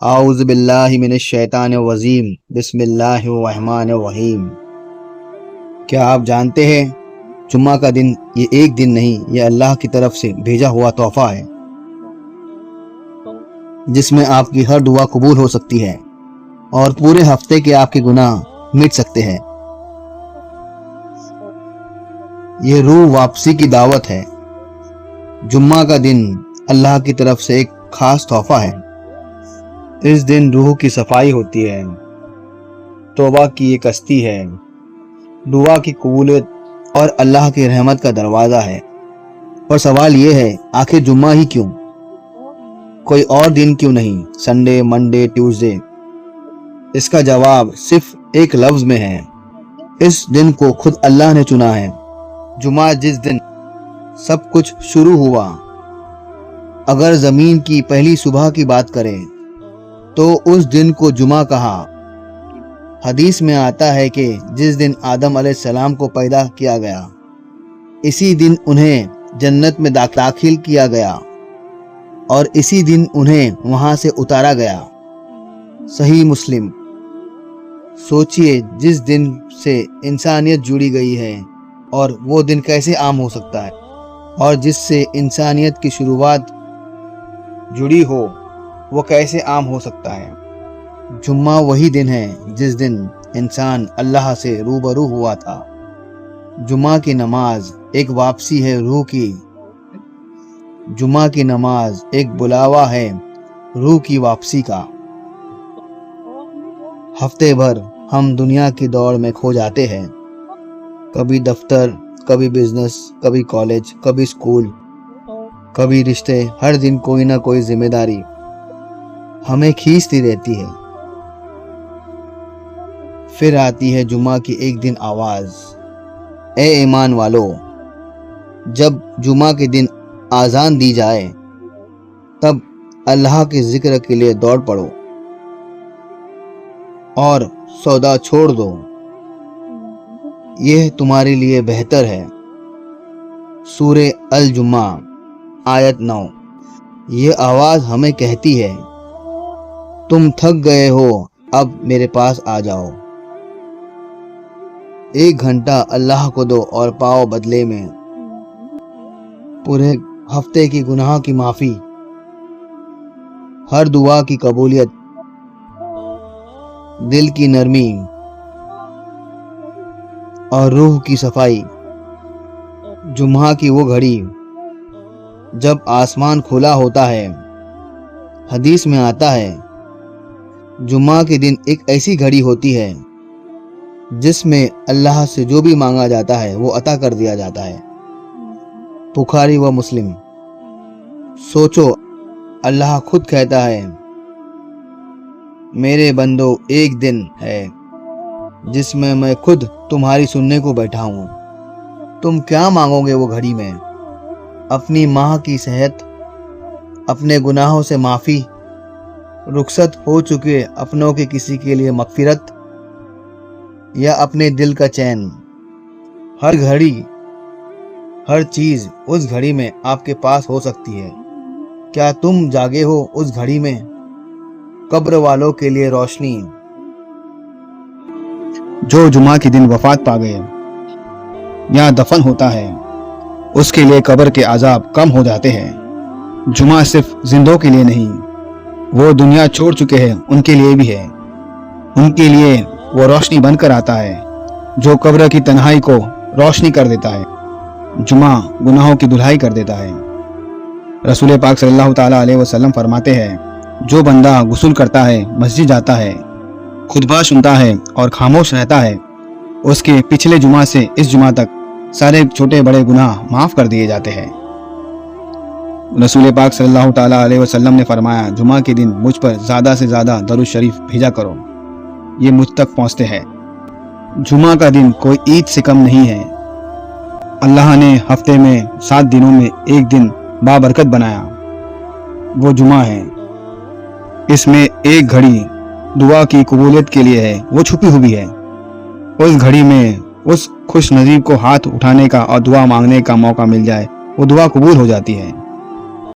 اعوذ باللہ من الشیطان الرجیم بسم اللہ الرحمن الرحیم۔ کیا آپ جانتے ہیں جمعہ کا دن یہ ایک دن نہیں، یہ اللہ کی طرف سے بھیجا ہوا تحفہ ہے جس میں آپ کی ہر دعا قبول ہو سکتی ہے اور پورے ہفتے کے آپ کے گناہ مٹ سکتے ہیں۔ یہ روح واپسی کی دعوت ہے۔ جمعہ کا دن اللہ کی طرف سے ایک خاص تحفہ ہے۔ اس دن روح کی صفائی ہوتی ہے، توبہ کی ایک کشتی ہے، دعا کی قبولیت اور اللہ کی رحمت کا دروازہ ہے۔ اور سوال یہ ہے، آخر جمعہ ہی کیوں؟ کوئی اور دن کیوں نہیں؟ Sunday, Monday, Tuesday? اس کا جواب صرف ایک لفظ میں ہے۔ اس دن کو خود اللہ نے چنا ہے۔ جمعہ جس دن سب کچھ شروع ہوا۔ اگر زمین کی پہلی صبح کی بات کریں تو اس دن کو جمعہ کہا۔ حدیث میں آتا ہے کہ جس دن آدم علیہ السلام کو پیدا کیا گیا، اسی دن انہیں جنت میں داخل کیا گیا اور اسی دن انہیں وہاں سے اتارا گیا۔ صحیح مسلم۔ سوچئے، جس دن سے انسانیت جڑی گئی ہے اور وہ دن کیسے عام ہو سکتا ہے؟ اور جس سے انسانیت کی شروعات جڑی ہو وہ کیسے عام ہو سکتا ہے؟ جمعہ وہی دن ہے جس دن انسان اللہ سے روبرو ہوا تھا۔ جمعہ کی نماز ایک واپسی ہے روح کی۔ جمعہ کی نماز ایک بلاوا ہے روح کی واپسی کا۔ ہفتے بھر ہم دنیا کی دوڑ میں کھو جاتے ہیں، کبھی دفتر، کبھی بزنس، کبھی کالج، کبھی اسکول، کبھی رشتے، ہر دن کوئی نہ کوئی ذمہ داری ہمیں کھینچتی رہتی ہے۔ پھر آتی ہے جمعہ کی ایک دن آواز، اے ایمان والو، جب جمعہ کے دن اذان دی جائے تب اللہ کے ذکر کے لیے دوڑ پڑو اور سودا چھوڑ دو، یہ تمہارے لیے بہتر ہے۔ سورہ الجمعہ آیت 9۔ یہ آواز ہمیں کہتی ہے، تم تھک گئے ہو، اب میرے پاس آ جاؤ۔ ایک گھنٹہ اللہ کو دو اور پاؤ بدلے میں پورے ہفتے کی گناہ کی معافی، ہر دعا کی قبولیت، دل کی نرمی اور روح کی صفائی۔ جمعہ کی وہ گھڑی جب آسمان کھلا ہوتا ہے۔ حدیث میں آتا ہے، جمعہ کے دن ایک ایسی گھڑی ہوتی ہے جس میں اللہ سے جو بھی مانگا جاتا ہے وہ عطا کر دیا جاتا ہے۔ بخاری و مسلم۔ سوچو، اللہ خود کہتا ہے، میرے بندو، ایک دن ہے جس میں میں خود تمہاری سننے کو بیٹھا ہوں۔ تم کیا مانگو گے وہ گھڑی میں؟ اپنی ماں کی صحت، اپنے گناہوں سے معافی، رخصت ہو چکے اپنوں کے کسی کے لیے مغفرت، یا اپنے دل کا چین؟ ہر گھڑی، ہر چیز اس گھڑی میں آپ کے پاس ہو سکتی ہے۔ کیا تم جاگے ہو اس گھڑی میں؟ قبر والوں کے لیے روشنی۔ جو جمعہ کے دن وفات پا گئے یا دفن ہوتا ہے، اس کے لیے قبر کے عذاب کم ہو جاتے ہیں۔ جمعہ صرف زندوں کے لیے نہیں، وہ دنیا چھوڑ چکے ہیں ان کے لیے بھی ہے۔ ان کے لیے وہ روشنی بن کر آتا ہے جو قبر کی تنہائی کو روشنی کر دیتا ہے۔ جمعہ گناہوں کی دھلائی کر دیتا ہے۔ رسول پاک صلی اللہ تعالیٰ علیہ وسلم فرماتے ہیں، جو بندہ غسل کرتا ہے، مسجد جاتا ہے، خطبہ سنتا ہے اور خاموش رہتا ہے، اس کے پچھلے جمعہ سے اس جمعہ تک سارے چھوٹے بڑے گناہ معاف کر دیے جاتے ہیں۔ رسول پاک صلی اللہ تعالیٰ علیہ وسلم نے فرمایا، جمعہ کے دن مجھ پر زیادہ سے زیادہ درود شریف بھیجا کرو، یہ مجھ تک پہنچتے ہیں۔ جمعہ کا دن کوئی عید سے کم نہیں ہے۔ اللہ نے ہفتے میں 7 دنوں میں ایک دن بابرکت بنایا، وہ جمعہ ہے۔ اس میں ایک گھڑی دعا کی قبولیت کے لیے ہے، وہ چھپی ہوئی ہے۔ اس گھڑی میں اس خوش نصیب کو ہاتھ اٹھانے کا اور دعا مانگنے کا موقع مل جائے، وہ دعا قبول ہو جاتی ہے۔